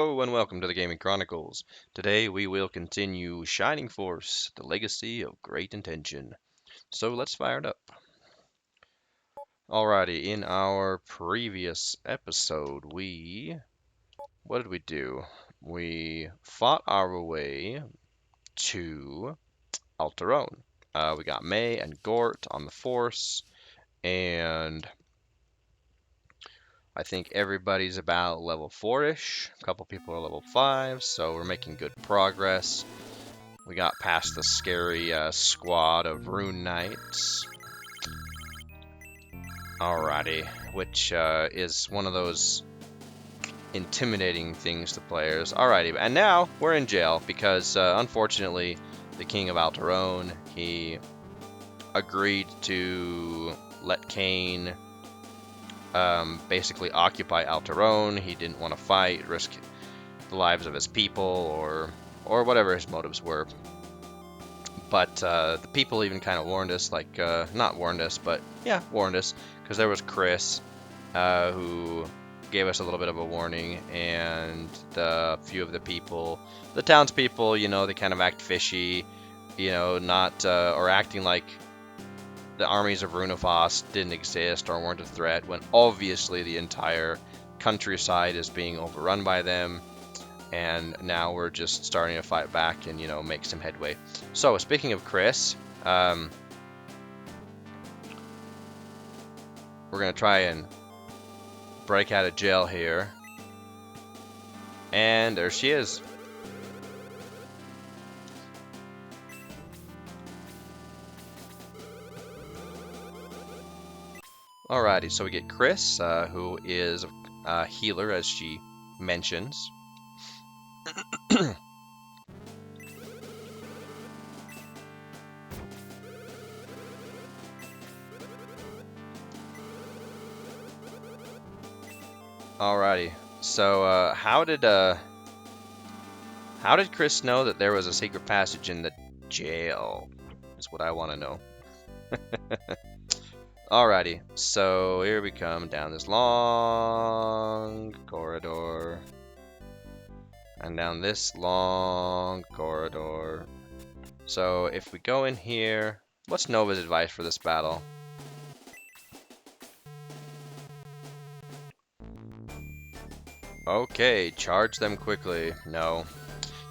Hello and welcome to the Gaming Chronicles. Today we will continue Shining Force, the Legacy of Great Intention. So let's fire it up. Alrighty, in our previous episode, what did we do? We fought our way to Alterone. We got May and Gort on the Force, and I think everybody's about level 4-ish. A couple people are level 5, so we're making good progress. We got past the scary squad of Rune Knights. Alrighty, which is one of those intimidating things to players. Alrighty, and now we're in jail because unfortunately the King of Alterone, he agreed to let Kain basically occupy Alterone. He didn't want to fight, risk the lives of his people, or whatever his motives were. But the people even kind of warned us, like, not warned us, but yeah, warned us, because there was Khris, who gave us a little bit of a warning, and a few of the people, the townspeople, you know, they kind of act fishy, you know, not, or acting like the armies of Runefaust didn't exist or weren't a threat, when obviously the entire countryside is being overrun by them. And now we're just starting to fight back and, you know, make some headway. So, speaking of Khris, we're going to try and break out of jail here. And there she is. Alrighty, so we get Khris, who is a healer, as she mentions. Alrighty, so how did Khris know that there was a secret passage in the jail? Is what I want to know. Alrighty, so here we come down this long corridor. And down this long corridor. So if we go in here, what's Nova's advice for this battle? Okay, charge them quickly. No.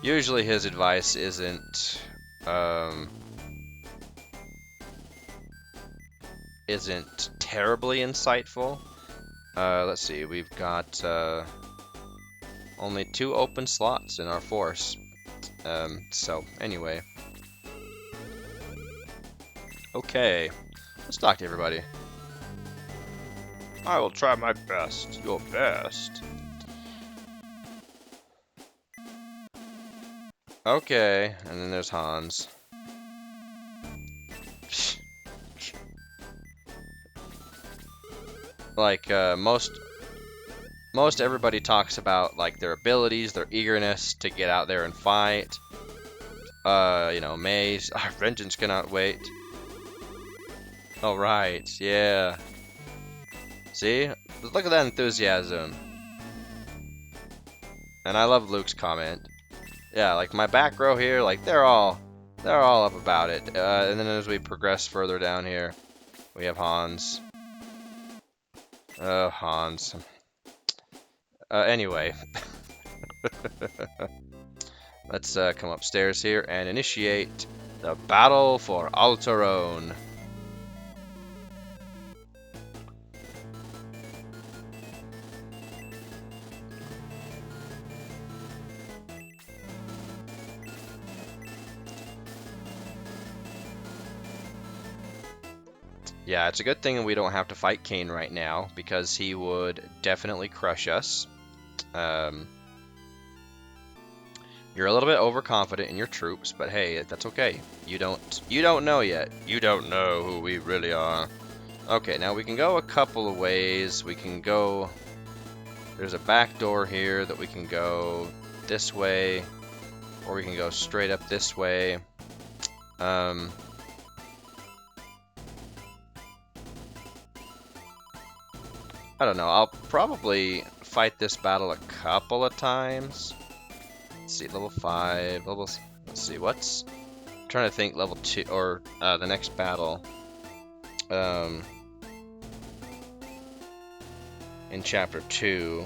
Usually his advice isn't terribly insightful. Let's see, we've got only 2 open slots in our force. So anyway. Okay, let's talk to everybody. I will try my best. Your best. Okay, and then there's Hans. Like, most everybody talks about, like, their abilities, their eagerness to get out there and fight. You know, May's, our vengeance cannot wait. Alright, yeah. See? Look at that enthusiasm. And I love Luke's comment. Yeah, like my back row here, like they're all up about it. And then as we progress further down here, we have Hans. Hans. Anyway. Let's come upstairs here and initiate the Battle for Alterone. Yeah, it's a good thing we don't have to fight Kain right now, because he would definitely crush us. You're a little bit overconfident in your troops, but hey, that's okay. You don't know yet. You don't know who we really are. Okay, now we can go a couple of ways. We can go... There's a back door here that we can go this way, or we can go straight up this way. I don't know. I'll probably fight this battle a couple of times. Let's see, level 5, let's see, what's... I'm trying to think level 2, or the next battle. In chapter 2.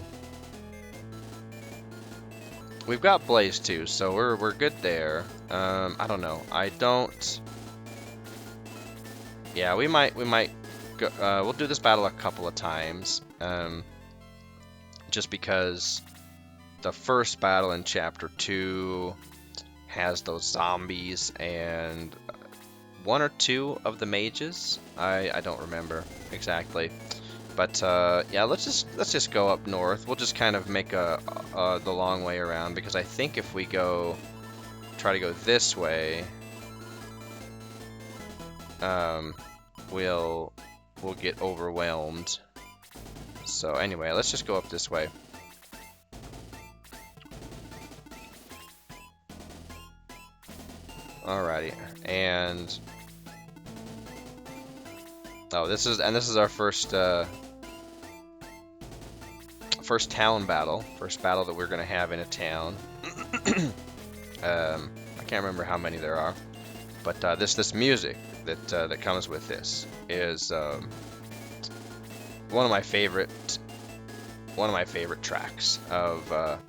We've got Blaze 2, so we're good there. I don't know. I don't... Yeah, we might go, we'll do this battle a couple of times. Just because the first battle in chapter 2 has those zombies and 1 or 2 of the mages. I don't remember exactly. But yeah, let's just go up north. We'll just kind of make the long way around, because I think if we try to go this way, we'll get overwhelmed. So anyway, let's just go up this way. Alrighty, and oh, this is our first town battle, first battle that we're gonna have in a town. I can't remember how many there are, but this music that comes with this is one of my favorite tracks of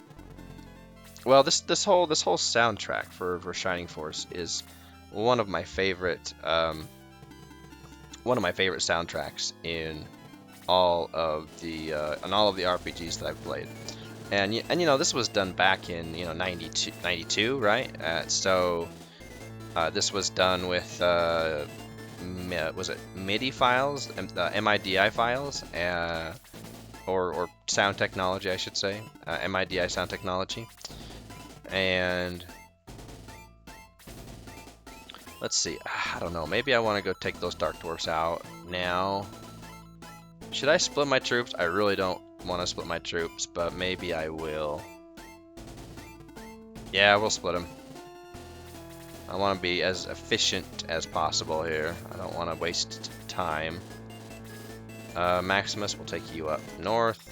well, this whole soundtrack for Shining Force is one of my favorite soundtracks in all of the RPGs that I've played. And you know, this was done back in 92, right? So this was done with was it MIDI files, MIDI files, or sound technology, I should say, MIDI sound technology. And let's see, I don't know, maybe I want to go take those Dark Dwarfs out now. Should I split my troops? I really don't want to split my troops, but maybe I will. Yeah, we'll split them. I want to be as efficient as possible here. I don't want to waste time. Maximus will take you up north.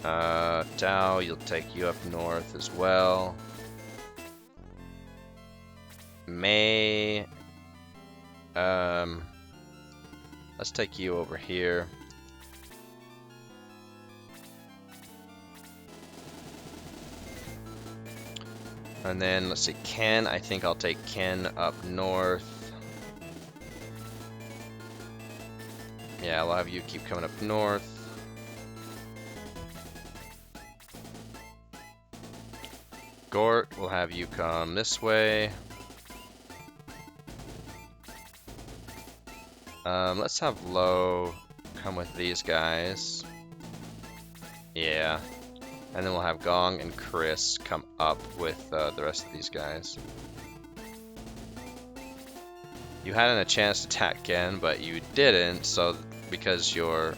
Tau, you'll take you up north as well. May, let's take you over here. And then let's see, Ken, I think I'll take Ken up north. Yeah, I'll have you keep coming up north. Gort, we'll have you come this way. Let's have Lo come with these guys. Yeah. And then we'll have Gong and Khris come up with the rest of these guys. You had a chance to attack Ken, but you didn't, so because you're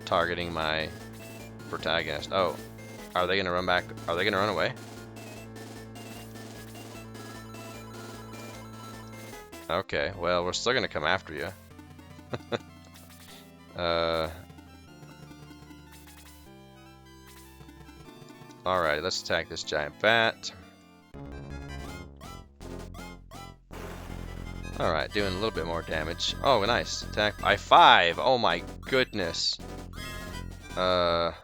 targeting my protagonist. Oh, are they gonna run back? Are they gonna run away? Okay, well, we're still gonna come after you. Alright, let's attack this giant bat. Alright, doing a little bit more damage. Oh, nice. Attack by 5! Oh my goodness. Wow,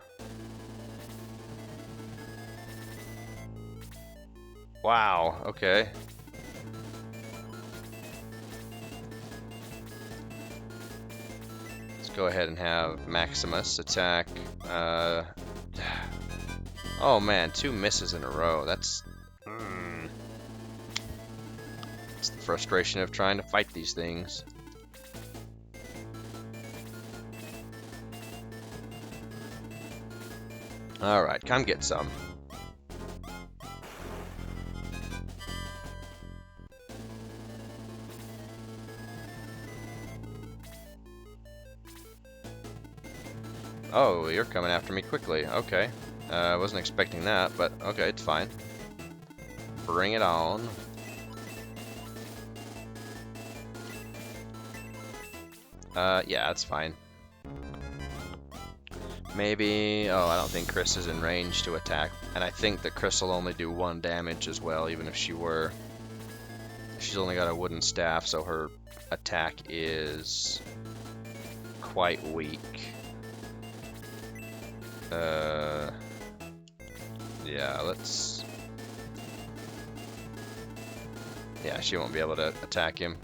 okay. Let's go ahead and have Maximus attack. Oh man, 2 misses in a row. That's it's the frustration of trying to fight these things. Alright, come get some. Oh, you're coming after me quickly. Okay. I wasn't expecting that, but okay, it's fine. Bring it on. Yeah, that's fine. Maybe... Oh, I don't think Khris is in range to attack. And I think that Khris will only do 1 damage as well, even if she were. She's only got a wooden staff, so her attack is quite weak. Yeah, let's... Yeah, she won't be able to attack him.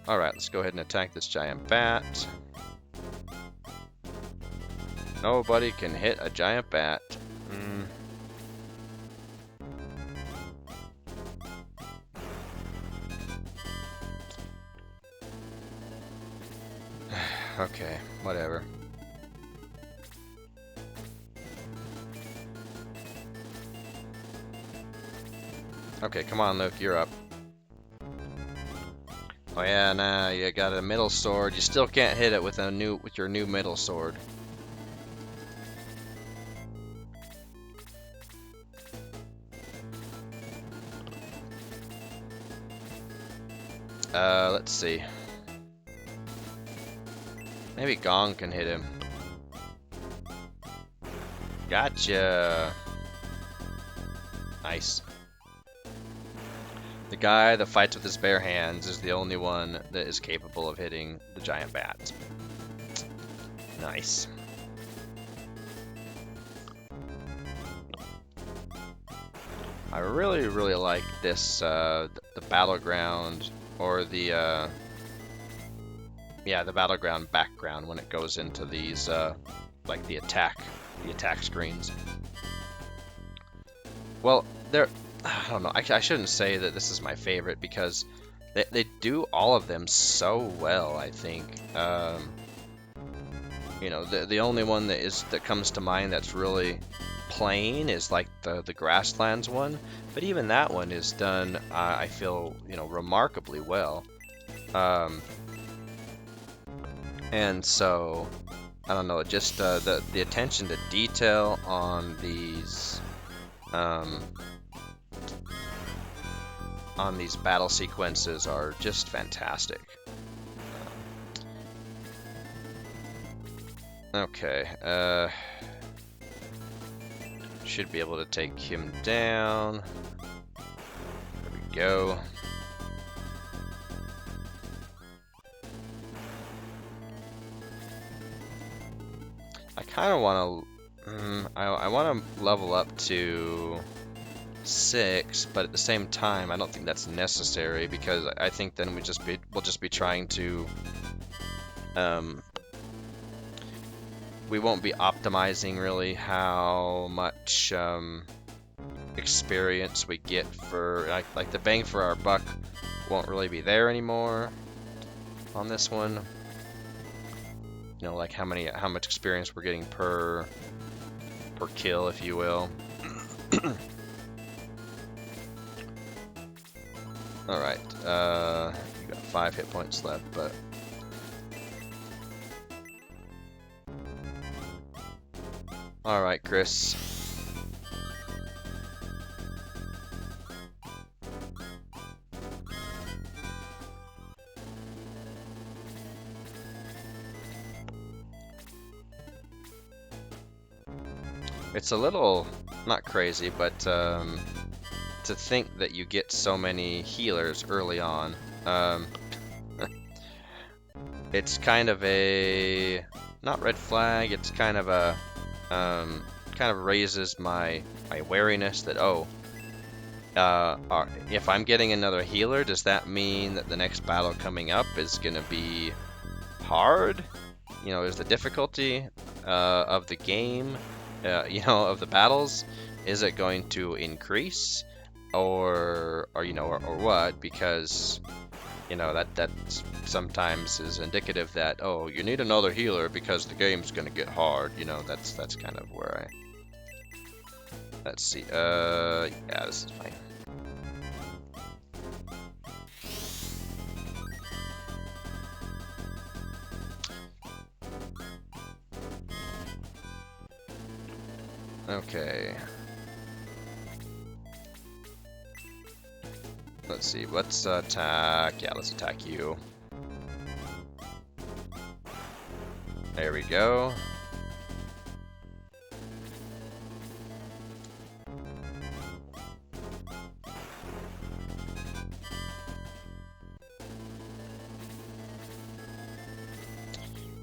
Alright, let's go ahead and attack this giant bat. Nobody can hit a giant bat. Okay, whatever. Okay, come on, Luke, you're up. Oh yeah, nah, you got a middle sword. You still can't hit it with your new middle sword. Let's see. Maybe Gong can hit him. Gotcha. Nice. The guy that fights with his bare hands is the only one that is capable of hitting the giant bat. Nice. I really, really like this, the battleground, or the, yeah, the battleground background when it goes into these, like the attack screens. Well, I don't know, I shouldn't say that this is my favorite because they do all of them so well, I think. You know, the only one that comes to mind that's really plain is like the Grasslands one, but even that one is done, I feel, you know, remarkably well. And so, I don't know, just the attention to detail on these battle sequences are just fantastic. Okay, should be able to take him down. There we go. I kind of want to, I want to level up to 6, but at the same time, I don't think that's necessary because I think then we'll just be trying to, we won't be optimizing really how much experience we get for like the bang for our buck won't really be there anymore on this one. You know, like how much experience we're getting per kill, if you will. All right, you got 5 hit points left, but all right, Khris. It's a little, not crazy, but to think that you get so many healers early on. It's kind of a, not red flag, it's kind of a, kind of raises my wariness that, oh, if I'm getting another healer, does that mean that the next battle coming up is going to be hard? You know, is the difficulty of the game, you know, of the battles, is it going to increase, or you know, or what? Because, you know, that sometimes is indicative that, oh, you need another healer because the game's gonna get hard. You know, that's kind of where let's see. Yeah, this is fine. Okay. Let's see, let's attack. Yeah, let's attack you. There we go.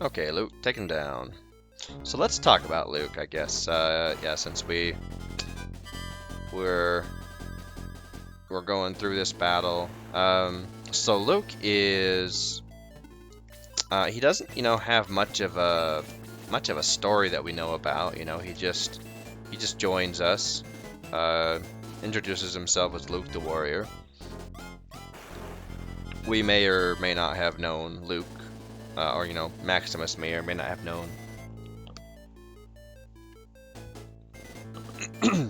Okay, Luke, take him down. So let's talk about Luke, I guess. Yeah, since we're going through this battle. So Luke is he doesn't, have much of a story that we know about. He just joins us, introduces himself as Luke the Warrior. We may or may not have known Luke, or Maximus may or may not have known.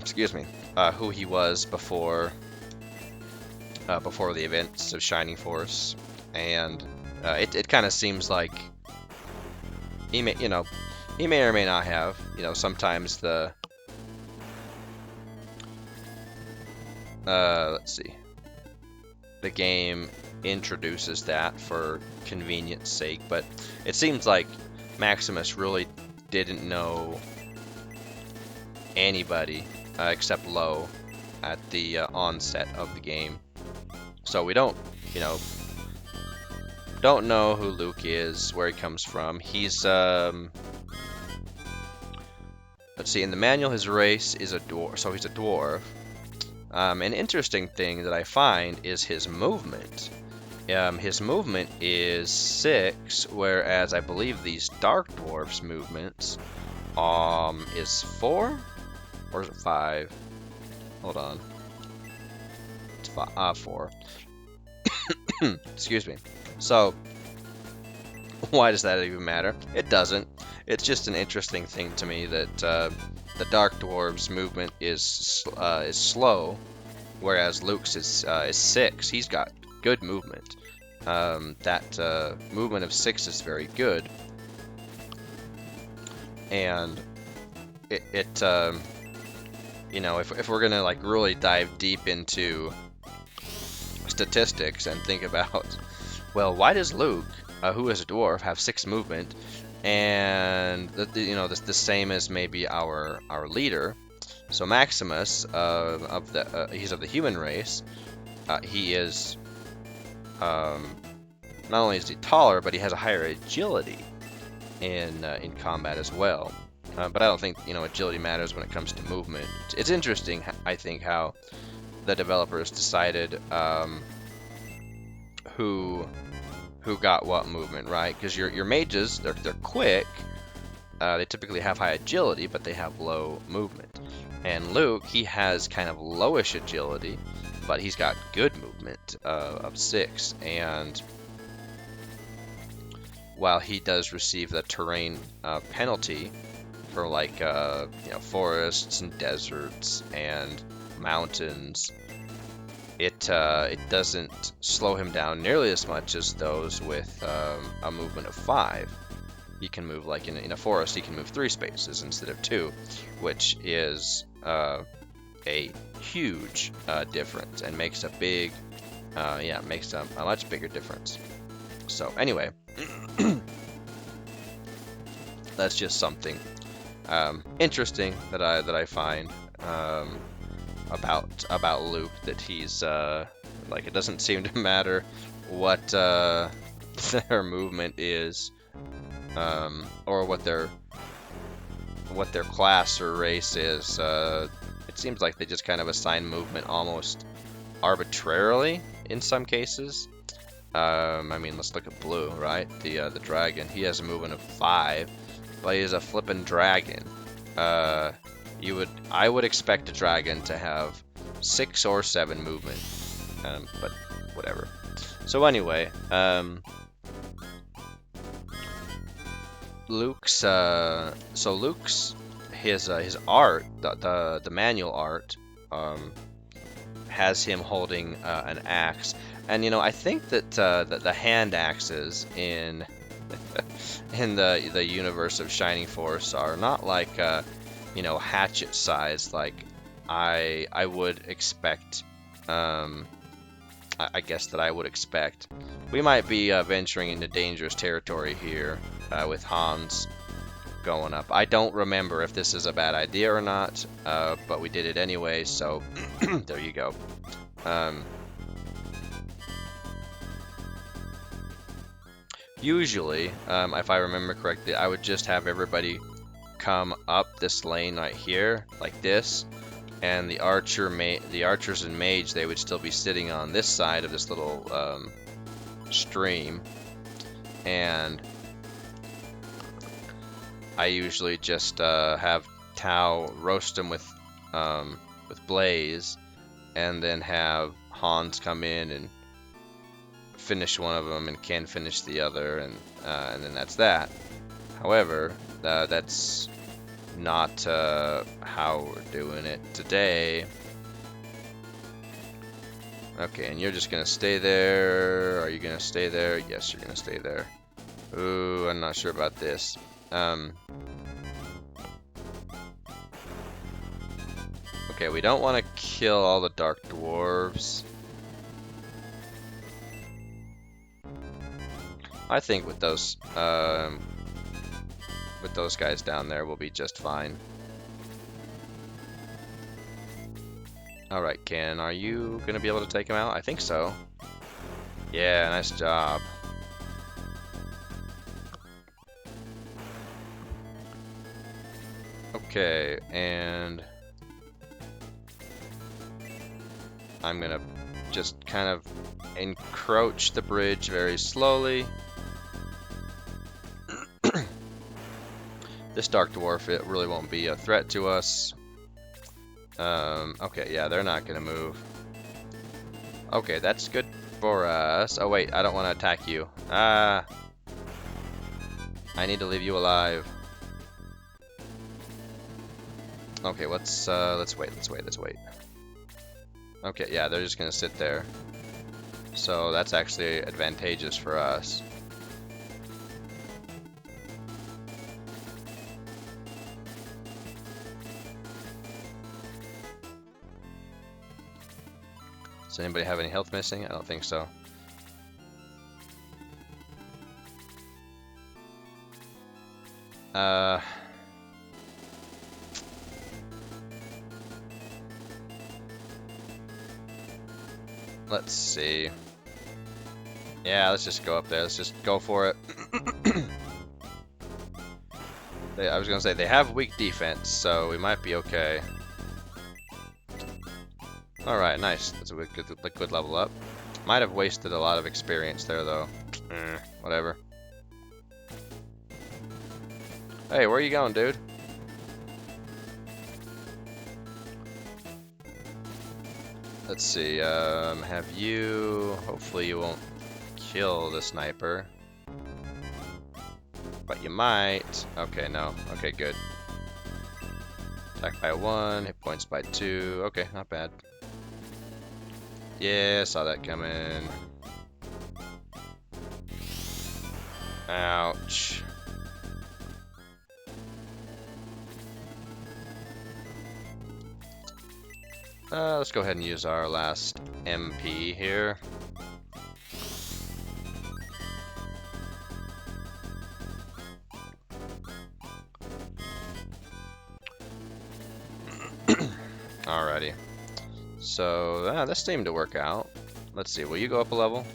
Excuse me, who he was before the events of Shining Force, and it kind of seems like he may or may not have. Sometimes the let's see, the game introduces that for convenience sake, but it seems like Maximus really didn't know anybody except Lo at the onset of the game. So we don't know who Luke is, where he comes from. He's let's see, in the manual his race is a dwarf, so he's a dwarf. An interesting thing that I find is his movement. His movement is 6, whereas I believe these dark dwarfs' movements is 4, or is it 5? Hold on, it's 4. Excuse me. So why does that even matter? It doesn't. It's just an interesting thing to me that the Dark Dwarves' movement is slow, whereas Luke's is 6. He's got good movement. That movement of 6 is very good, and if we're gonna like really dive deep into statistics and think about, well, why does Luke, who is a dwarf, have 6 movement, and the same as maybe our leader? So Maximus, he's of the human race. He is not only is he taller, but he has a higher agility in combat as well. But I don't think agility matters when it comes to movement. It's interesting, I think, how the developers decided who got what movement, right? Because your mages, they're quick. They typically have high agility, but they have low movement. And Luke, he has kind of lowish agility, but he's got good movement of 6. And while he does receive the terrain penalty for like forests and deserts and mountains, it doesn't slow him down nearly as much as those with a movement of 5. He can move, like in a forest, he can move 3 spaces instead of 2, which is a huge difference and makes a big, makes a much bigger difference. So anyway, that's just something interesting that I find about Luke, that he's like, it doesn't seem to matter what their movement is, or what their class or race is. It seems like they just kind of assign movement almost arbitrarily in some cases. I mean, let's look at Blue, right? The dragon. He has a movement of 5, but he is a flippin' dragon. I would expect a dragon to have 6 or 7 movement, but whatever. So anyway, Luke's his art, the manual art, has him holding an axe, and I think that the hand axes in in the universe of Shining Force are not like hatchet size like I would expect. I guess that I would expect. We might be venturing into dangerous territory here with Hans going up. I don't remember if this is a bad idea or not, but we did it anyway, so there you go. Usually, if I remember correctly, I would just have everybody come up this lane right here, like this, and the archers and mage, they would still be sitting on this side of this little stream, and I usually just have Tau roast them with Blaze, and then have Hans come in and finish one of them, and Ken finish the other, and then that's that. However, that's not how we're doing it today. Okay, and you're just gonna stay there. Are you gonna stay there? Yes, you're gonna stay there. Ooh, I'm not sure about this. Okay, we don't want to kill all the dark dwarves. I think with those guys down there, we'll be just fine. Alright, Ken, are you gonna be able to take him out? I think so. Yeah, nice job. Okay, and I'm gonna just kind of encroach the bridge very slowly. This dark dwarf, it really won't be a threat to us. Okay, yeah, they're not gonna move. Okay, that's good for us. Oh wait, I don't want to attack you. I need to leave you alive. Okay, let's wait. Okay, yeah, they're just gonna sit there. So that's actually advantageous for us. Does anybody have any health missing? I don't think so. Let's see. Yeah, let's just go up there. Let's just go for it. I was gonna say, they have weak defense, so we might be okay. Alright, nice. That's a good level up. Might have wasted a lot of experience there, though. Whatever. Hey, where are you going, dude? Let's see, have you... Hopefully you won't kill the sniper. But you might. Okay, no. Okay, good. Attack by 1, hit points by 2. Okay, not bad. Yeah, saw that coming. Ouch. Let's go ahead and use our last MP here. Alrighty. So, this seemed to work out. Let's see, will you go up a level?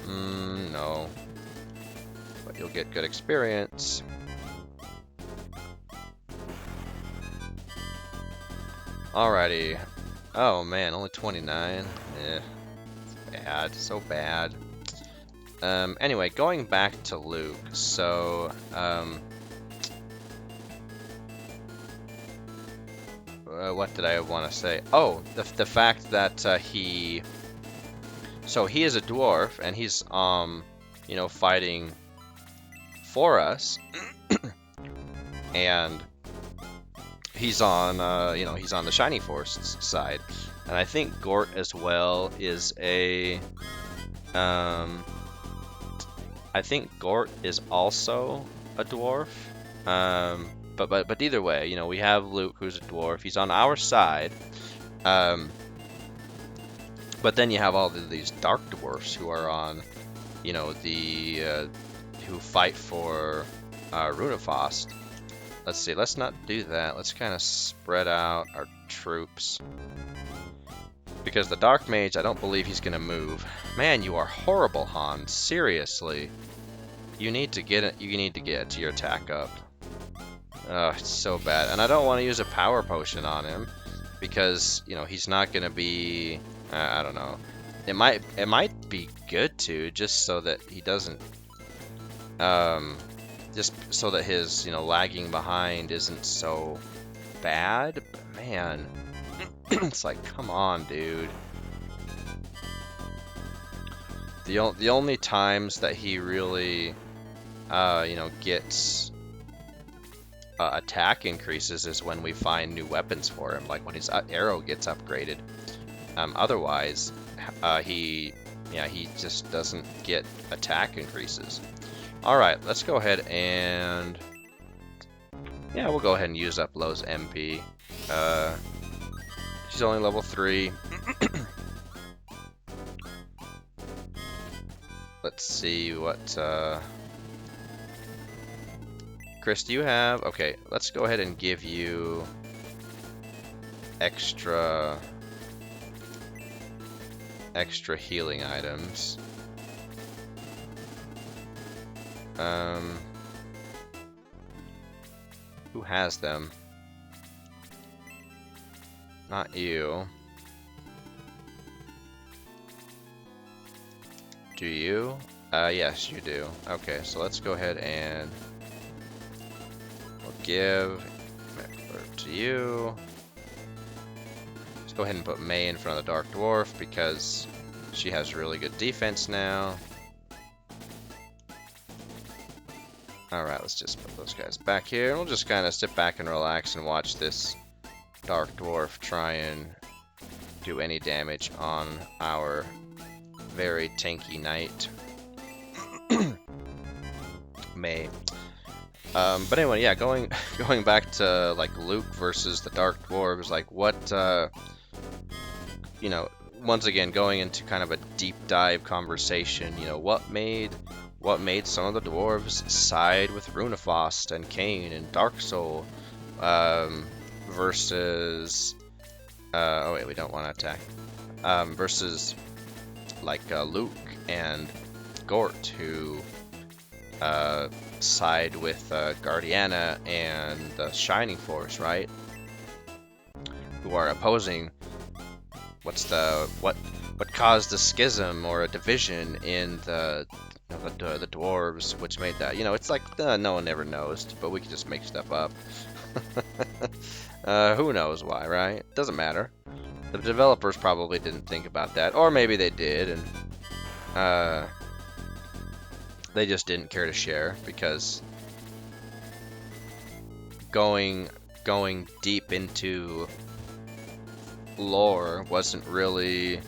No. But you'll get good experience. Alrighty. Oh man, only 29. Bad, so bad. Anyway, going back to Luke. So, what did I want to say? Oh, the fact that he is a dwarf and he's you know, fighting for us, and he's on you know, he's on the Shiny Force side, and I think Gort as well is a I think Gort is also a dwarf. But either way, you know, we have Luke, who's a dwarf. He's on our side. But then you have all these dark dwarfs who are on, you know, the who fight for Runefaust. let's see, let's not do that. Let's kind of spread out our troops. Because the Dark Mage, I don't believe he's gonna move. Man, you are horrible, Han. Seriously. You need to get it. You need to get your attack up. Oh, it's so bad. And I don't want to use a power potion on him because, you know, he's not gonna be. I don't know. It might be good to, just so that he doesn't. Just so that his, you know, lagging behind isn't so bad. But man. It's like, come on, dude. The only times that he really, you know, gets attack increases is when we find new weapons for him, like when his arrow gets upgraded. Otherwise, he just doesn't get attack increases. All right, let's go ahead and we'll go ahead and use up Lo's MP. She's only level 3. Let's see what, Khris, do you have? Okay, let's go ahead and give you extra healing items. Who has them? Not you. Do you? Yes, you do. Okay, so let's go ahead and we'll give Meckler to you. Let's go ahead and put May in front of the Dark Dwarf because she has really good defense now. Alright, let's just put those guys back here. We'll just kind of sit back and relax and watch this Dark Dwarf try and do any damage on our very tanky knight. May. But anyway, yeah, going back to like Luke versus the Dark Dwarves, like what you know, once again going into kind of a deep dive conversation, you know, what made some of the dwarves side with Runefaust and Cain and Dark Soul versus oh wait, we don't want to attack versus like Luke and Gort, who side with Guardiana and the Shining Force, right? Who are opposing what caused a schism or a division in the dwarves, which made that, you know, it's like no one ever knows, but we can just make stuff up. Who knows why, right? Doesn't matter. The developers probably didn't think about that, or maybe they did, and they just didn't care to share because going deep into lore wasn't really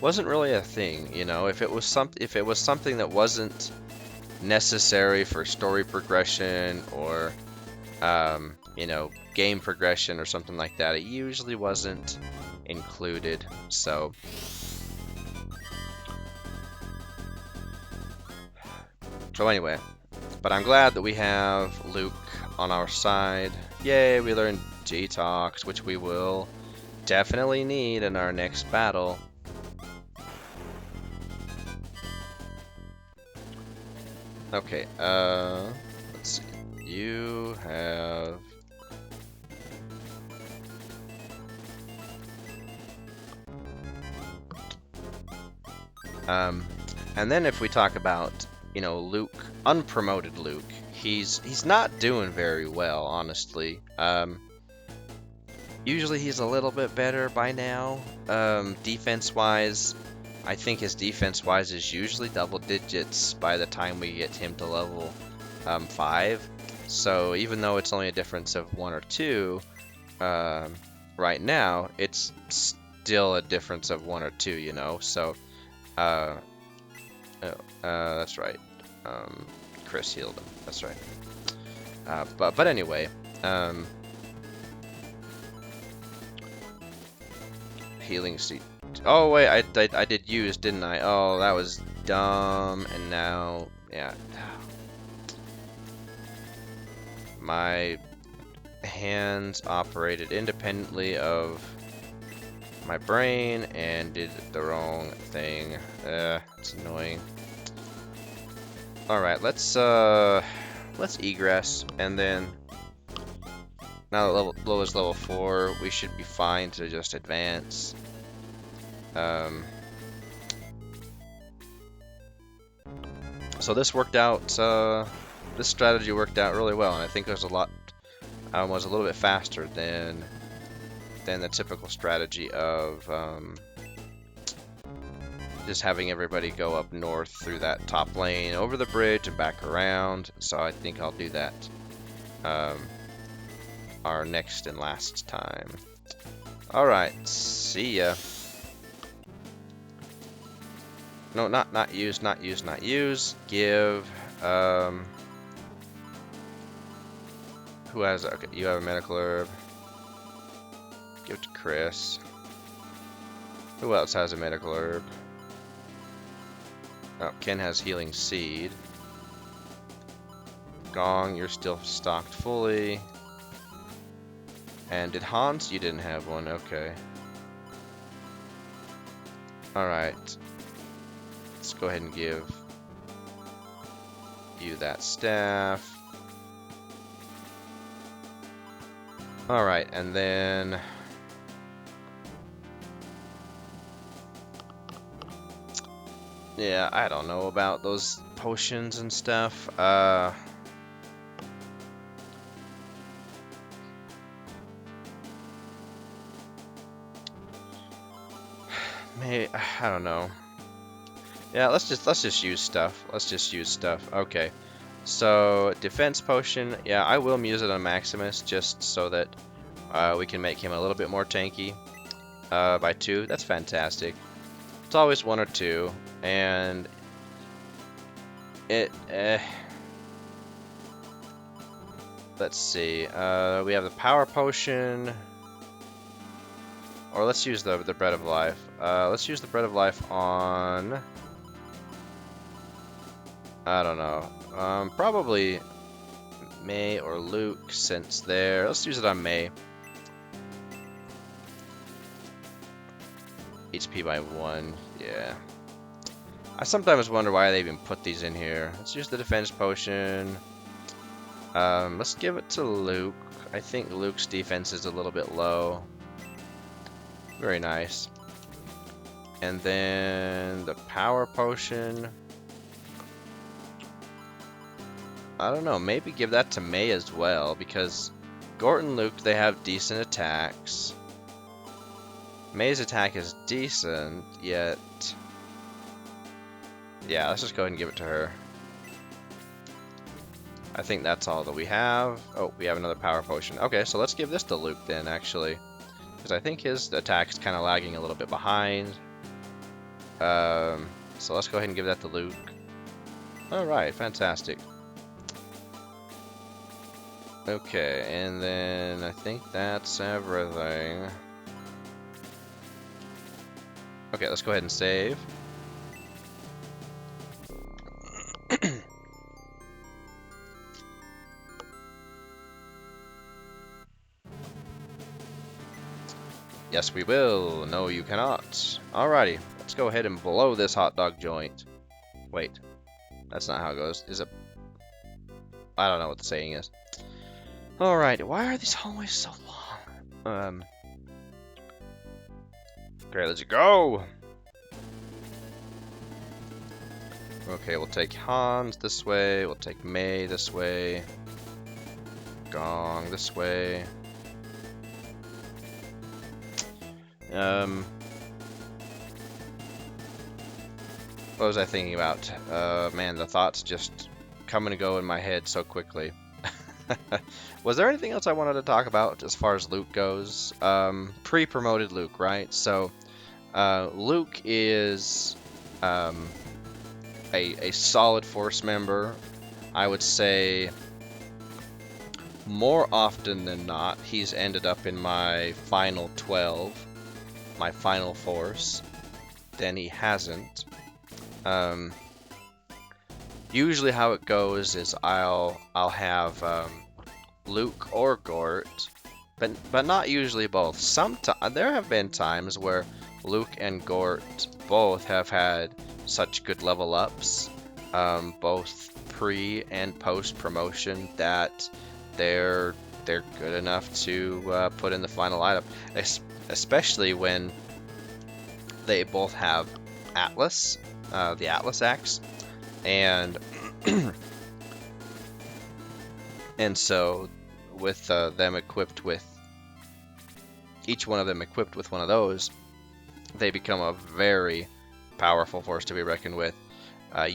a thing, you know. If it was something that wasn't necessary for story progression or you know, game progression or something like that, it usually wasn't included. So anyway, but I'm glad that we have Luke on our side. Yay, we learned G-Tox, which we will definitely need in our next battle. Okay, let's see. You have and then if we talk about, you know, Luke, unpromoted Luke, he's not doing very well, honestly. Usually he's a little bit better by now. Defense-wise, I think his defense-wise is usually double digits by the time we get him to level 5. So even though it's only a difference of 1 or 2, right now, it's still a difference of 1 or 2, you know. So, that's right. Khris healed him. That's right. But anyway, healing seed. Oh wait, I did use, didn't I? Oh, that was dumb. And now, yeah, my hands operated independently of my brain and did the wrong thing. It's annoying. All right, let's egress, and then now that low is level 4, we should be fine to just advance. So this worked out. This strategy worked out really well, and I think there's a lot. Was a little bit faster than the typical strategy of just having everybody go up north through that top lane, over the bridge, and back around. So I think I'll do that our next and last time. Alright, see ya. No, not use. Give, who has, okay, you have a medical herb. Give it to Khris. Who else has a medical herb? Oh, Ken has healing seed. Gong, you're still stocked fully. And did Hans? You didn't have one, okay. Alright. Let's go ahead and give you that staff. Alright, and then yeah, I don't know about those potions and stuff. Maybe, I don't know. Yeah, let's just use stuff. Okay. So, defense potion. Yeah, I will use it on Maximus just so that we can make him a little bit more tanky. By 2. That's fantastic. It's always 1 or 2, and it. Let's see. We have the power potion, or let's use the bread of life. Let's use the bread of life on. I don't know. Probably May or Luke, since they're. Let's use it on May. HP by 1, yeah. I sometimes wonder why they even put these in here. Let's use the defense potion. Let's give it to Luke. I think Luke's defense is a little bit low. Very nice. And then the power potion. I don't know, maybe give that to May as well, because Gort and Luke, they have decent attacks. May's attack is decent, yet. Yeah, let's just go ahead and give it to her. I think that's all that we have. Oh, we have another power potion. Okay, so let's give this to Luke then, actually. Because I think his attack's kind of lagging a little bit behind. So let's go ahead and give that to Luke. Alright, fantastic. Okay, and then I think that's everything. Okay, let's go ahead and save. Yes, we will. No, you cannot. Alrighty, let's go ahead and blow this hot dog joint. Wait, that's not how it goes. Is it? I don't know what the saying is. Alright, why are these hallways so long? Okay, let's go! Okay, we'll take Hans this way, we'll take May this way, Gong this way. What was I thinking about? Man, the thoughts just come and go in my head so quickly. Was there anything else I wanted to talk about as far as Luke goes? Pre-promoted Luke, right? So, Luke is a solid force member. I would say more often than not, he's ended up in my final 12, my final force, than he hasn't. Usually how it goes is I'll have Luke or Gort, but not usually both. There have been times where Luke and Gort both have had such good level ups, both pre and post promotion, that they're good enough to put in the final item, especially when they both have Atlas, the Atlas axe, and and so with them equipped with each one of them equipped with one of those, they become a very powerful force to be reckoned with.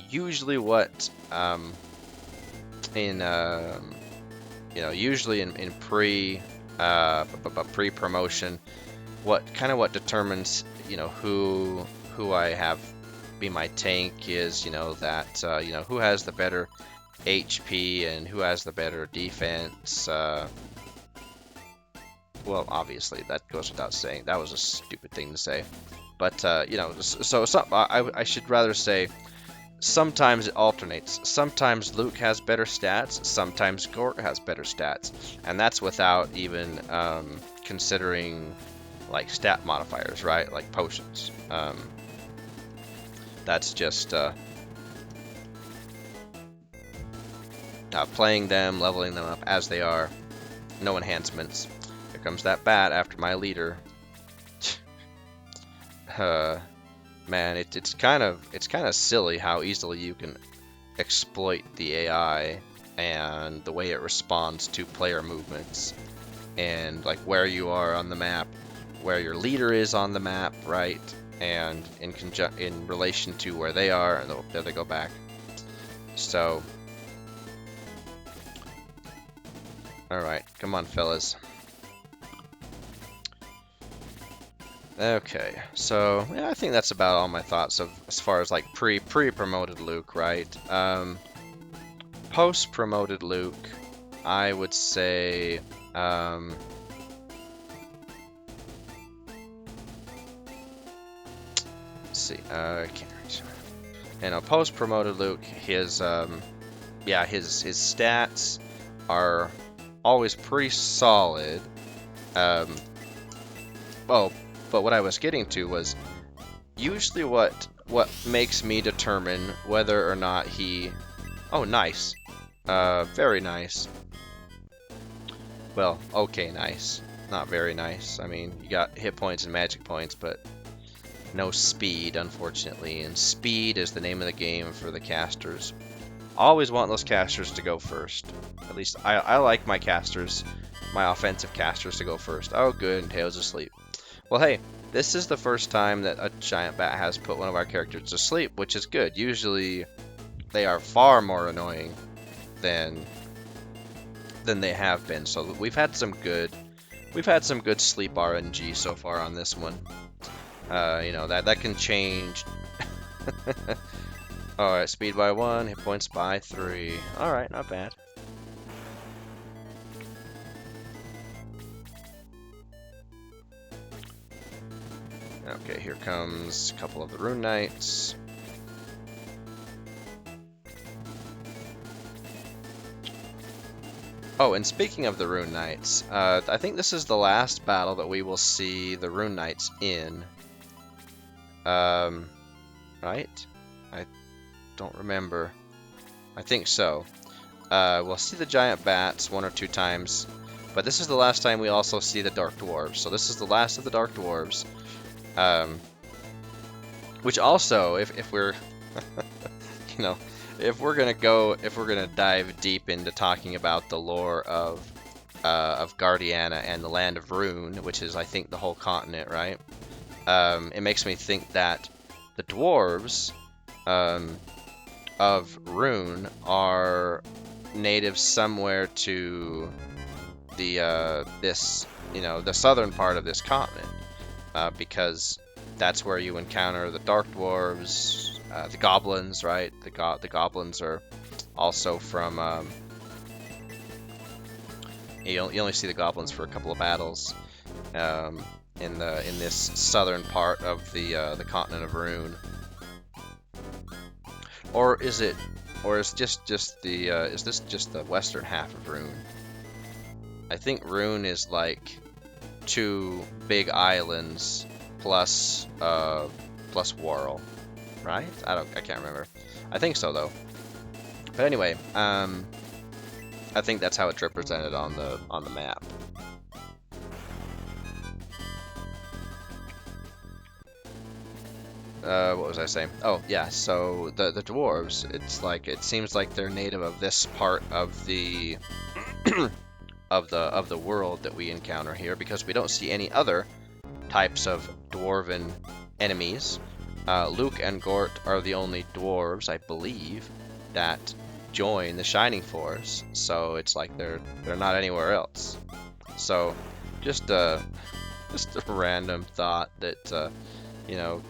Usually, what usually in pre promotion, what determines who I have be my tank is that who has the better HP and who has the better defense. Well, obviously that goes without saying. That was a stupid thing to say, but I should rather say sometimes it alternates. Sometimes Luke has better stats, sometimes Gort has better stats, and that's without even considering like stat modifiers, right? Like potions. That's just playing them, leveling them up as they are. No enhancements. Here comes that bat after my leader. Man, it's kind of silly how easily you can exploit the AI and the way it responds to player movements, and like where you are on the map, where your leader is on the map, right? And in relation to where they are, and there they go back. So, all right, come on, fellas. Okay, so yeah, I think that's about all my thoughts of as far as like pre-promoted Luke, right? Post-promoted Luke, I would say let's see, post-promoted Luke, his stats are always pretty solid. But what I was getting to was usually what makes me determine whether or not he... Oh, nice. Very nice. Well, okay, nice. Not very nice. I mean, you got hit points and magic points, but no speed, unfortunately. And speed is the name of the game for the casters. Always want those casters to go first. At least I like my casters, my offensive casters, to go first. Oh, good, and Tails asleep. Well, hey, this is the first time that a giant bat has put one of our characters to sleep, which is good. Usually, they are far more annoying than they have been. So we've had some good sleep RNG so far on this one. That can change. All right, speed by 1, hit points by 3. All right, not bad. Okay, here comes a couple of the Rune Knights. Oh, and speaking of the Rune Knights, I think this is the last battle that we will see the Rune Knights in. Right? I don't remember. I think so. We'll see the giant bats 1 or 2 times, but this is the last time we also see the Dark Dwarves. So this is the last of the Dark Dwarves. Which also, if we're, if we're gonna dive deep into talking about the lore of Guardiana and the Land of Rune, which is, I think, the whole continent, right? It makes me think that the dwarves of Rune are native somewhere to the the southern part of this continent. Because that's where you encounter the Dark Dwarves, the Goblins, right? The Goblins are also from... you only see the Goblins for a couple of battles in this southern part of the continent of Rune. Or is this just the western half of Rune? I think Rune is like 2 big islands plus plus Warl, right? I can't remember. I think so though. But anyway, I think that's how it's represented on the map. What was I saying? Oh yeah, so the dwarves, it seems like they're native of this part of the of the world that we encounter here, because we don't see any other types of dwarven enemies. Luke and Gort are the only dwarves, I believe, that join the Shining Force, so it's like they're not anywhere else. So just a random thought that you know,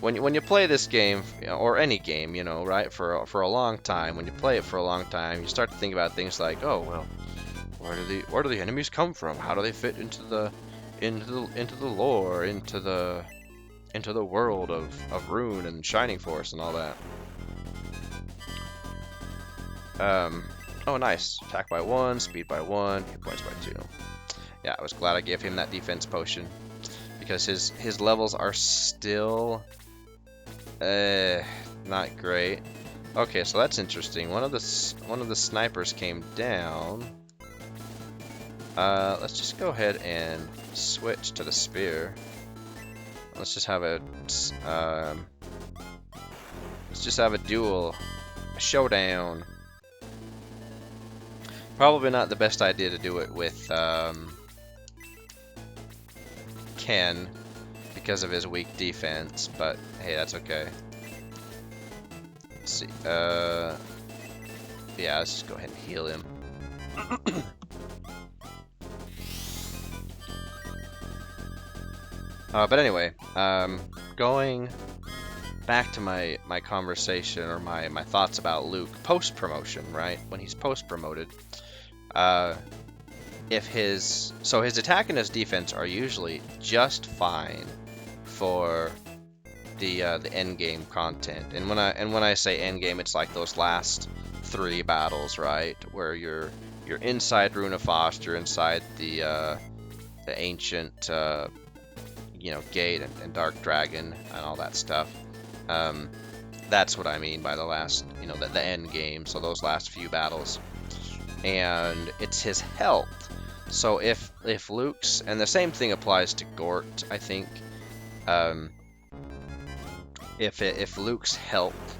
when you play this game, or any game, right, for a long time, when you play it for a long time, you start to think about things like, oh well, where do the enemies come from? How do they fit into the lore, into the world of Rune and Shining Force and all that? Oh nice. Attack by 1, speed by 1, hit points by 2. Yeah, I was glad I gave him that defense potion, because his levels are still not great. Okay, so that's interesting. One of the snipers came down. Let's just go ahead and switch to the spear. Let's just have a duel, a showdown. Probably not the best idea to do it with Ken because of his weak defense, but hey, that's okay. Let's see. Yeah, let's just go ahead and heal him. But anyway, going back to my conversation, or my thoughts about Luke post promotion, right? When he's post promoted, his attack and his defense are usually just fine for the end game content. And when I say end game, it's like those last 3 battles, right? Where you're inside Runefaust, you're inside the ancient gate and Dark Dragon and all that stuff. That's what I mean by the last, the end game. So those last few battles, and it's his health. So if Luke's, and the same thing applies to Gort, I think. If Luke's health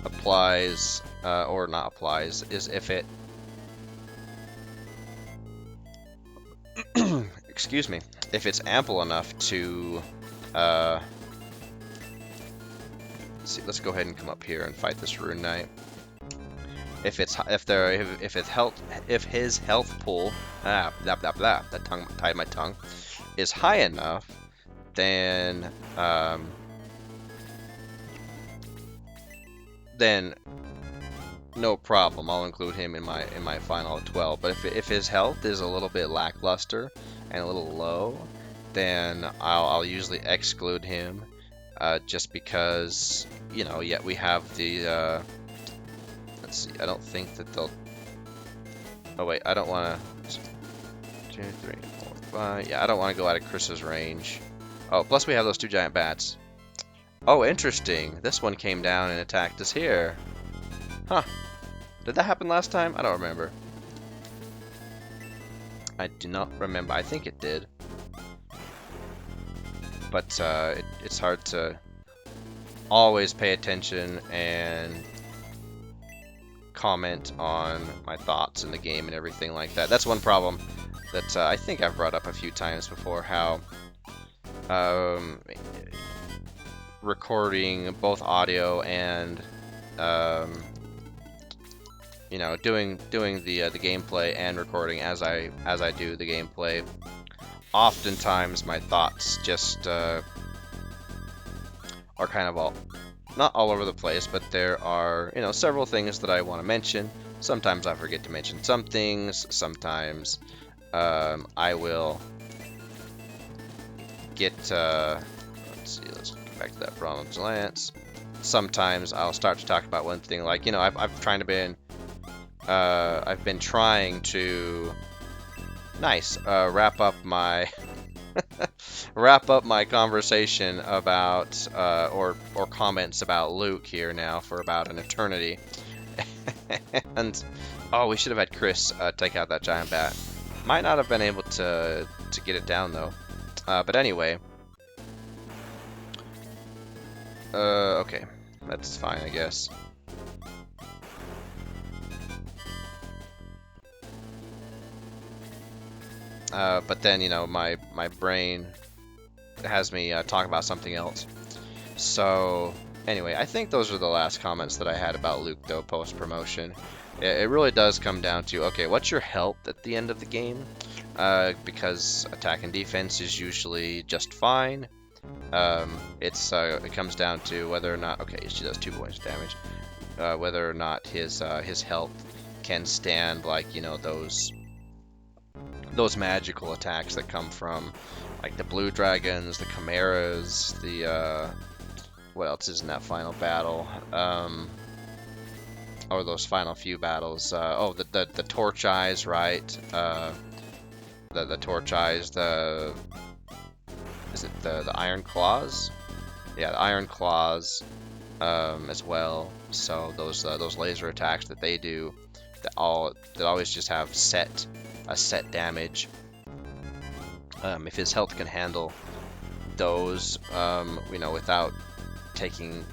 applies, or not applies, is if it excuse me, if it's ample enough to let's go ahead and come up here and fight this Rune Knight. If his health pool, that tongue tied my tongue, is high enough, then no problem. I'll include him in my final 12. But if his health is a little bit lackluster and a little low, then I'll usually exclude him, just because yet we have the let's see. I don't think that they'll. Oh wait, I don't want to. 2, 3, 4, 5. Yeah, I don't want to go out of Khris's range. Oh, plus we have those 2 giant bats. Oh, interesting. This one came down and attacked us here. Huh. Did that happen last time? I don't remember. I do not remember. I think it did. But it's hard to always pay attention and comment on my thoughts in the game and everything like that. That's one problem that I think I've brought up a few times before, how recording both audio and doing the gameplay and recording as I do the gameplay, oftentimes my thoughts just are kind of not all over the place, but there are several things that I want to mention. Sometimes I forget to mention some things. Sometimes I will get let's see, let's get back to that bronze lance. Sometimes I'll start to talk about one thing, like I've been trying to Nice. Wrap up my wrap up my conversation about or comments about Luke here now for about an eternity. And oh, we should have had Khris take out that giant bat. Might not have been able to get it down though. But anyway. Okay, that's fine, I guess. But then, you know, my brain has me talk about something else. So, anyway, I think those are the last comments that I had about Luke, though, post-promotion. It really does come down to, okay, what's your health at the end of the game? Because attack and defense is usually just fine. It comes down to whether or not, okay, she does 2 points of damage. Whether or not his health can stand, like, you know, those magical attacks that come from, like, the blue dragons, the chimeras, the what else is in that final battle? Or those final few battles. Oh, the torch eyes, right? The torch eyes. Is it the iron claws? Yeah, the iron claws as well. So those laser attacks that they do, that always just have a set damage. If his health can handle those, you know, without taking,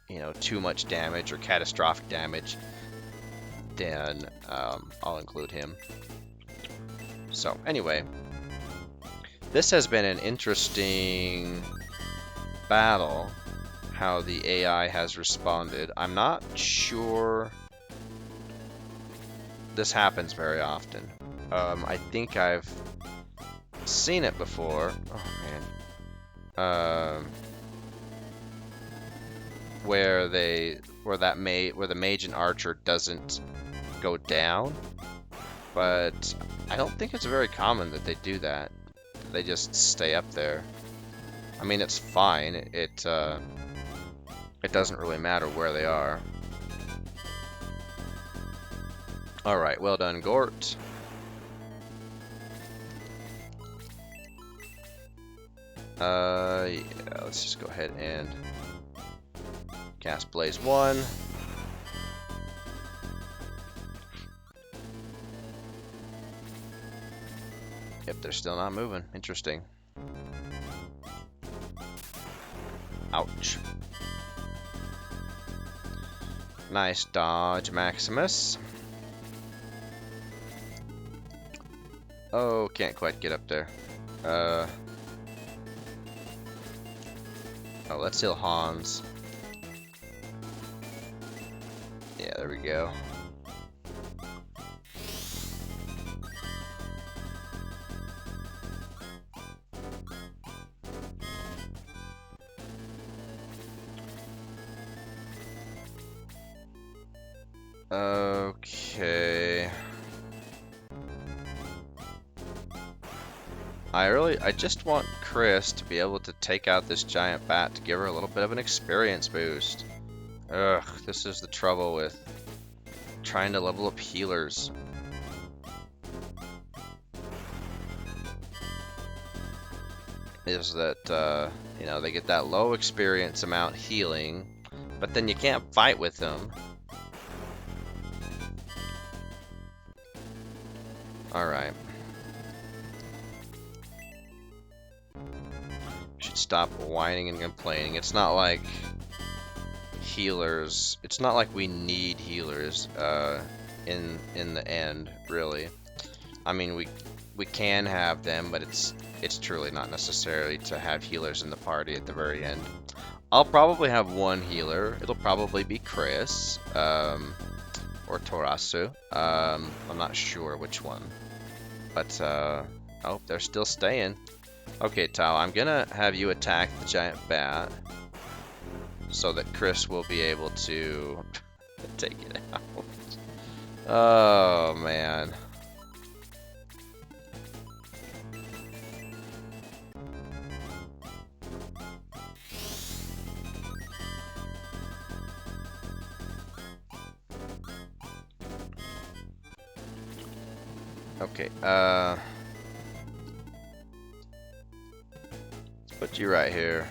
you know, too much damage or catastrophic damage, then I'll include him. So anyway, this has been an interesting battle, how the AI has responded. I'm not sure this happens very often. I think I've seen it before. Oh man. Where the mage and archer doesn't go down, but I don't think it's very common that they do that. They just stay up there. I mean, it's fine. It doesn't really matter where they are. All right, well done, Gort. Yeah, let's just go ahead and cast Blaze 1. Yep, they're still not moving. Interesting. Ouch. Nice dodge, Maximus. Oh, can't quite get up there. Oh, let's heal Hans. Yeah, there we go. Okay. I just want Khris to be able to take out this giant bat to give her a little bit of an experience boost. Ugh, this is the trouble with trying to level up healers. Is that, you know, they get that low experience amount healing, but then you can't fight with them. Alright. Should stop whining and complaining. It's not like healers. It's not like we need healers in the end, really. I mean, we can have them, but it's truly not necessary to have healers in the party at the very end. I'll probably have one healer. It'll probably be Khris or Torasu. I'm not sure which one, but oh, they're still staying. Okay, Tao, I'm gonna have you attack the giant bat so that Khris will be able to take it out. Oh, man. Okay, put you right here.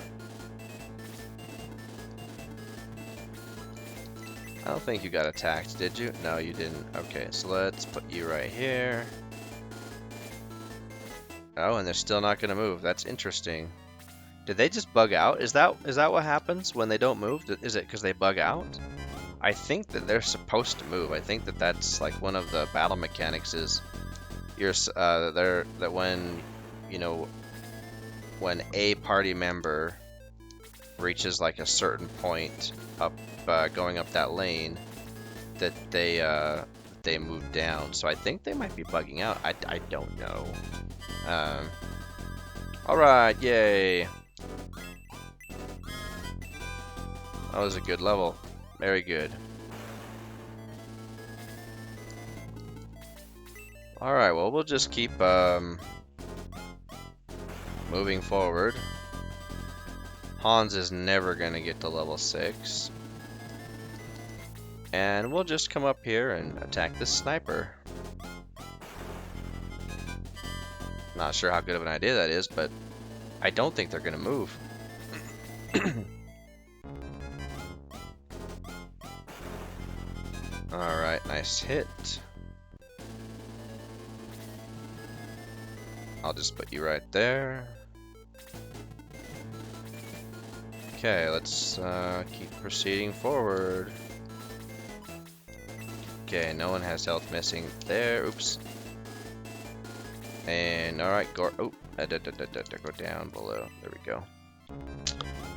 I don't think you got attacked, did you? No, you didn't. Okay, so let's put you right here. Oh, and they're still not going to move. That's interesting. Did they just bug out? Is that what happens when they don't move? Is it because they bug out? I think that they're supposed to move. I think that that's like one of the battle mechanics is that when, you know, when a party member reaches like a certain point up going up that lane, that they move down. So I think they might be bugging out. I don't know. All right, yay! That was a good level. Very good. All right, well, we'll just keep moving forward. Hans is never gonna get to level 6. And we'll just come up here and attack this sniper. Not sure how good of an idea that is, but I don't think they're gonna move. Alright, nice hit. I'll just put you right there. Okay, let's keep proceeding forward. Okay, no one has health missing there. Oops. And alright, go. Oh, go down below. There we go.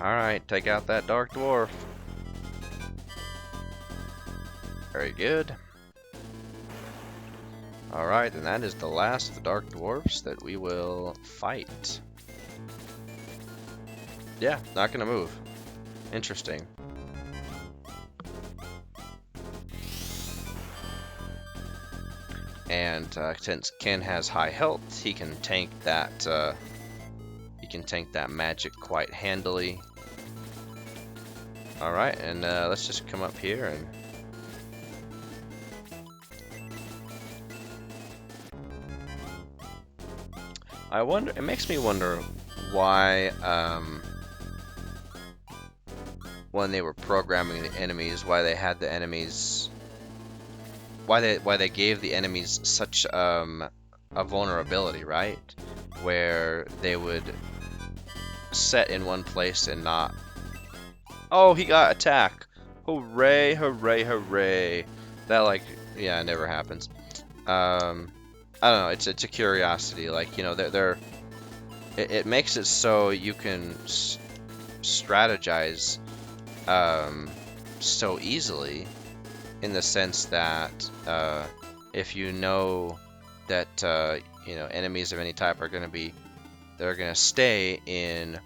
Alright, take out that dark dwarf. Very good. Alright, and that is the last of the dark dwarfs that we will fight. Yeah, not gonna move. Interesting. And since Ken has high health, he can tank that. Magic quite handily. All right, and let's just come up here and. I wonder. It makes me wonder why, when they were programming the enemies, why they had the enemies. Why they gave the enemies such a vulnerability, right? Where they would set in one place and not. Oh, he got attack! Hooray! Hooray! Hooray! That it never happens. I don't know. It's a curiosity. Like, you know, it makes it so you can strategize so easily. In the sense that if you know that you know, enemies of any type are going to stay in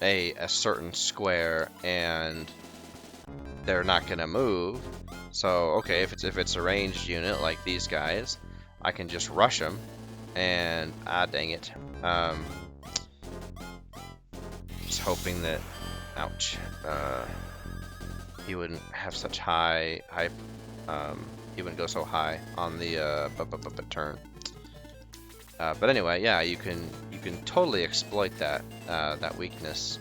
a certain square and they're not going to move. So okay, if it's a ranged unit like these guys, I can just rush them and dang it. Just hoping that, ouch. He wouldn't have such high, he wouldn't go so high on the turn. But anyway, yeah, you can totally exploit that weakness.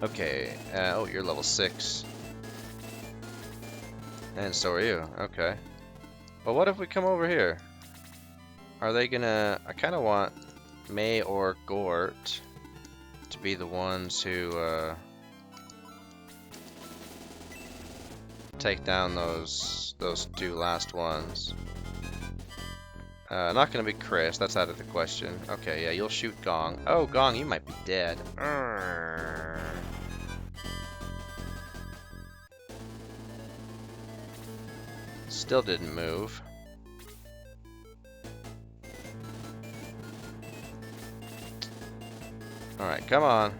Okay. Oh, you're level 6, and so are you. Okay. But what if we come over here? Are they gonna? I kind of want May or Gort to be the ones who take down those two last ones. Not gonna be Khris, that's out of the question. Okay, yeah, you'll shoot Gong. Oh, Gong, you might be dead. Still didn't move. Alright, come on.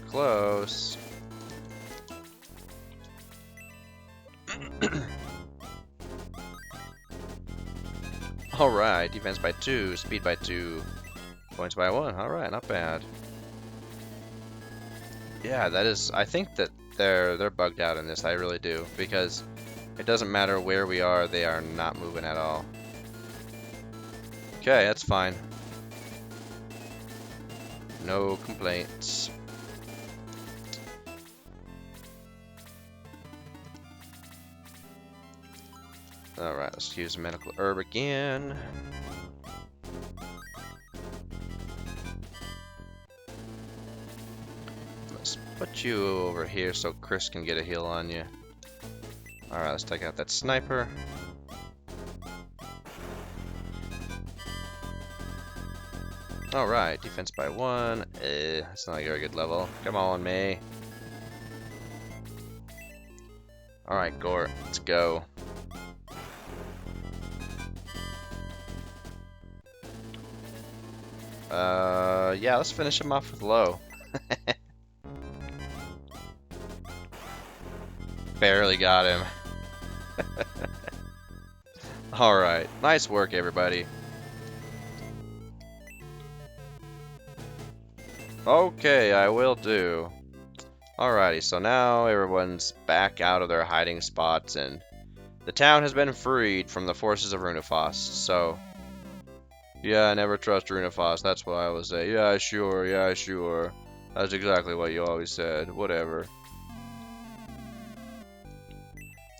Close. Alright, defense by 2, speed by 2, points by 1. Alright, not bad. Yeah, that is. I think that they're bugged out in this. I really do, because It doesn't matter where we are, they are not moving at all. Okay, that's fine. No complaints. Alright, let's use medical herb again. Let's put you over here so Khris can get a heal on you. Alright, let's take out that sniper. Alright, defense by 1. That's not a very good level. Come on, May. Alright, Gore, let's go. Yeah, let's finish him off with low. Barely got him. Alright, nice work, everybody. Okay, I will do. Alrighty, so now everyone's back out of their hiding spots, and the town has been freed from the forces of Runefaust, so... Yeah, never trust Runefaust, that's what I always say. Yeah, sure, yeah, sure. That's exactly what you always said, whatever.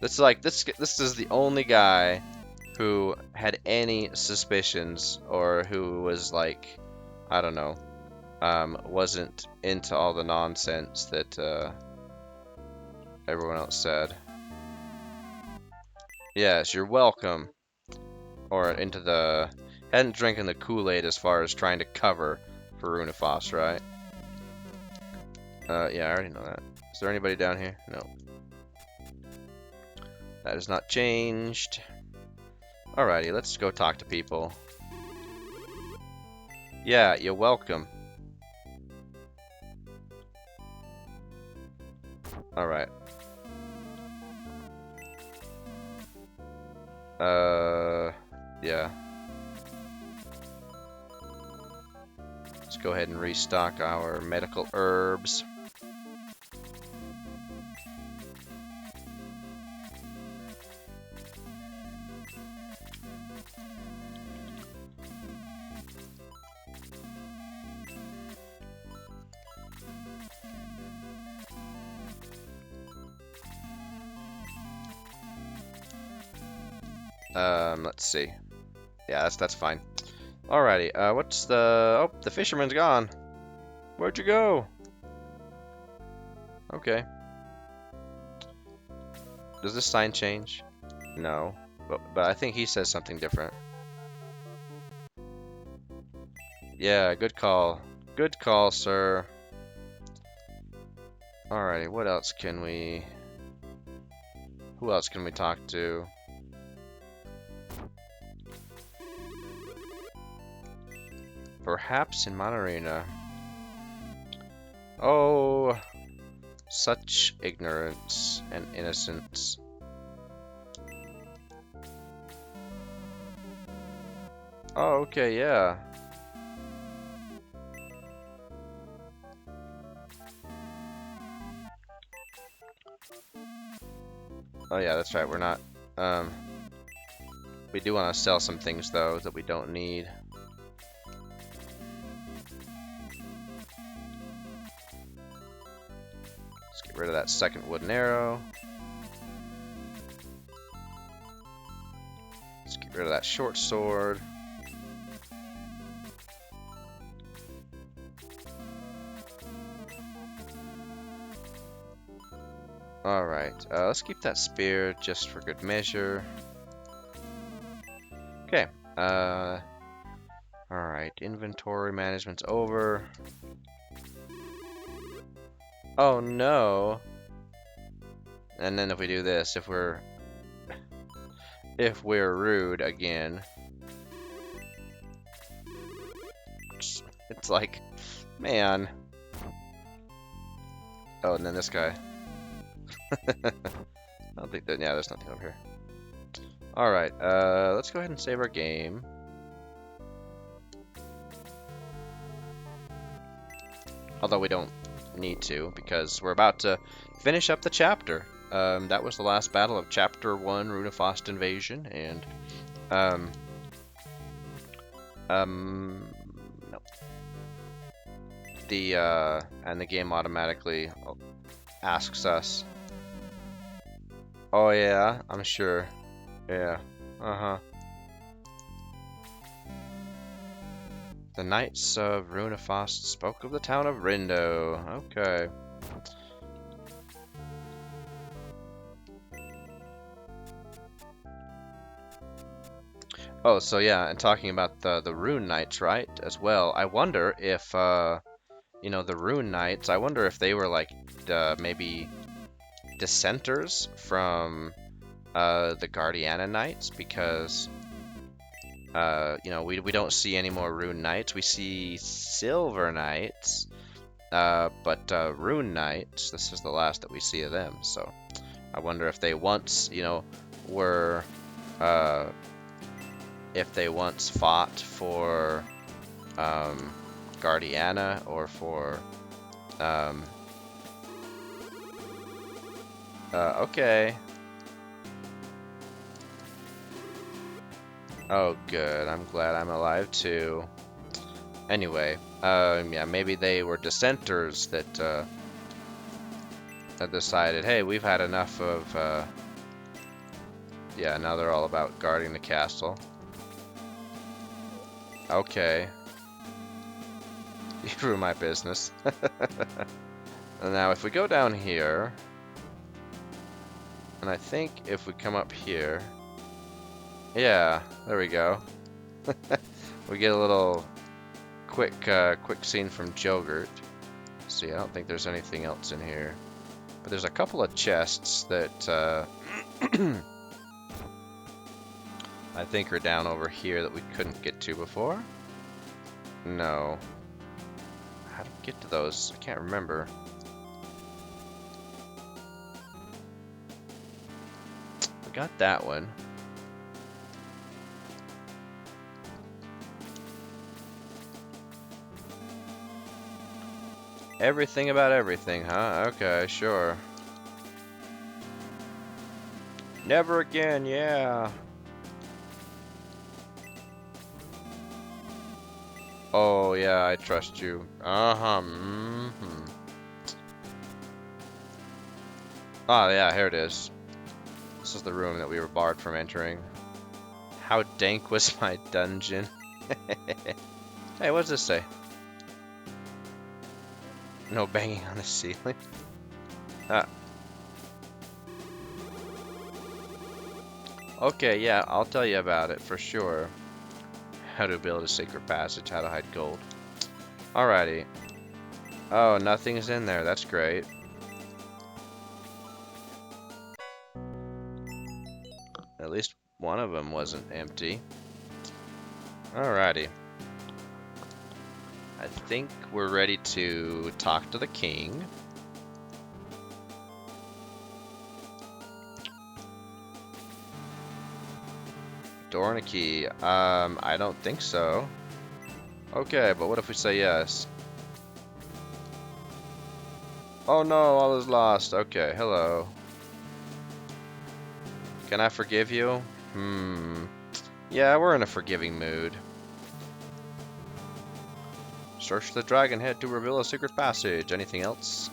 This is the only guy who had any suspicions, or who was like, I don't know, wasn't into all the nonsense that everyone else said. Yes, you're welcome. Or into the... hadn't drinking the Kool-Aid as far as trying to cover for Runefaust, right? Yeah, I already know that. Is there anybody down here? No. That has not changed. Alrighty, let's go talk to people. Yeah, you're welcome. Alright. Yeah. Let's go ahead and restock our medical herbs. Let's see. Yeah, that's fine. Alrighty, what's the... oh, the fisherman's gone. Where'd you go? Okay. Does this sign change? No. But I think he says something different. Yeah, good call. Good call, sir. Alrighty, what else can we... who else can we talk to? Perhaps in Monarena. Oh, such ignorance and innocence. Oh, okay, yeah. Oh yeah, that's right, we're not, we do want to sell some things though that we don't need. Rid of that second wooden arrow. Let's get rid of that short sword. Alright, let's keep that spear just for good measure. Okay, alright, inventory management's over. Oh no. And then if we do this, if we're rude again. It's like, man. Oh, and then this guy. I don't think that, yeah, there's nothing over here. Alright, let's go ahead and save our game. Although we don't need to, because we're about to finish up the chapter. that was the last battle of Chapter 1, Runefaust Invasion, and, no. And the game automatically asks us. Oh yeah, I'm sure. Yeah. Uh-huh. The Knights of Runefaust spoke of the town of Rindo. Okay. Oh, so yeah, and talking about the Rune Knights, right, as well. I wonder if, you know, the Rune Knights, I wonder if they were like maybe dissenters from the Guardiana Knights, because you know, we don't see any more Rune Knights. We see Silver Knights, but Rune Knights, this is the last that we see of them. So I wonder if they once, you know, were if they once fought for Guardiana, or for okay. Oh, good. I'm glad I'm alive too. Anyway, yeah, maybe they were dissenters that decided, hey, we've had enough of. Yeah, now they're all about guarding the castle. Okay. You ruined my business. And now, if we go down here, and I think if we come up here, yeah, there we go. We get a little quick scene from Jogurt. See, I don't think there's anything else in here, but there's a couple of chests that I think are down over here that we couldn't get to before. No. How to get to those? I can't remember. We got that one. Everything about everything, huh? Okay, sure. Never again, yeah. Oh, yeah, I trust you. Uh-huh. Mm-hmm. Ah, yeah, here it is. This is the room that we were barred from entering. How dank was my dungeon? Hey, what does this say? No banging on the ceiling. Okay, yeah, I'll tell you about it for sure. How to build a secret passage, how to hide gold. Alrighty. Oh, nothing's in there, that's great. At least one of them wasn't empty. Alrighty. I think we're ready to talk to the king. Door and a key. I don't think so. Okay, but what if we say yes? Oh no, all is lost. Okay, hello. Can I forgive you? Yeah, we're in a forgiving mood. Search the dragon head to reveal a secret passage. Anything else?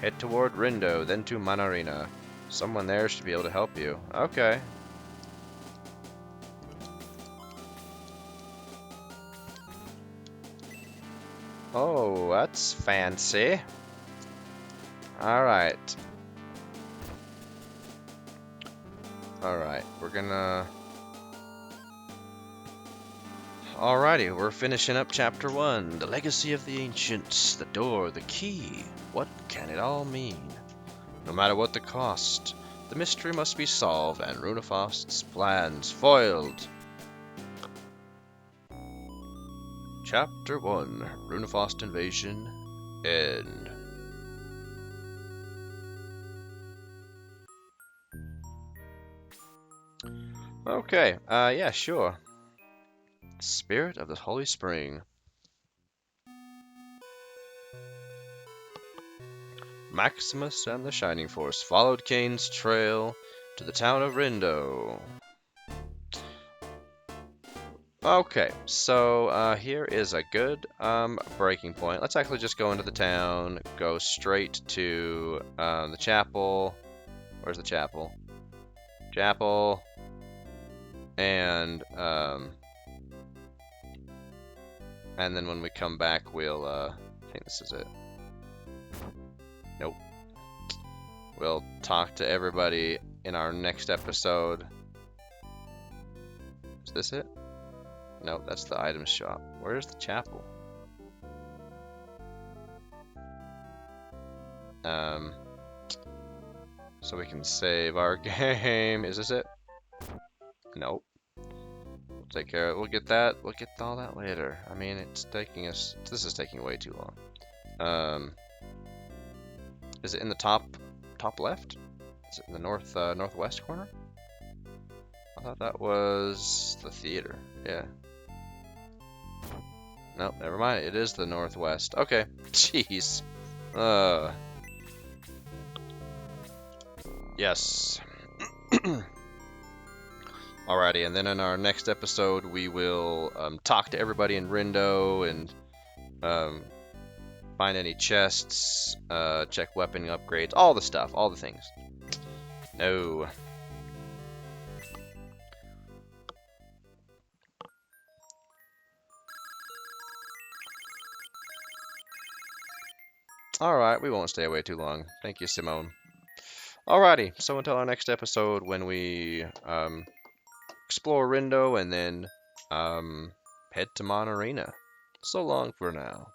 Head toward Rindo, then to Manarina. Someone there should be able to help you. Okay. Oh, that's fancy. Alright. Alright, we're gonna... Alrighty, we're finishing up Chapter 1. The Legacy of the Ancients. The door, the key. What can it all mean? No matter what the cost, the mystery must be solved and Runefaust's plans foiled. Chapter 1, Runefaust Invasion, End. Okay, yeah, sure. Spirit of the Holy Spring. Maximus and the Shining Force followed Kane's trail to the town of Rindo. Okay, so here is a good breaking point. Let's actually just go into the town, go straight to the chapel. Where's the chapel? Chapel. And then when we come back, we'll, I think this is it. Nope. We'll talk to everybody in our next episode. Is this it? Nope, that's the item shop. Where's the chapel? So we can save our game. Is this it? Nope. We'll take care of it. We'll get that. We'll get all that later. I mean, it's taking us. This is taking way too long. Is it in the top left? Is it in the northwest corner? I thought that was the theater. Yeah. Nope, never mind. It is the northwest. Okay. Jeez. Yes. Alrighty, and then in our next episode, we will talk to everybody in Rindo and find any chests, check weapon upgrades, all the stuff, all the things. No. Alright, we won't stay away too long. Thank you, Simone. Alrighty, so until our next episode when we explore Rindo and then head to Mon Arena. So long for now.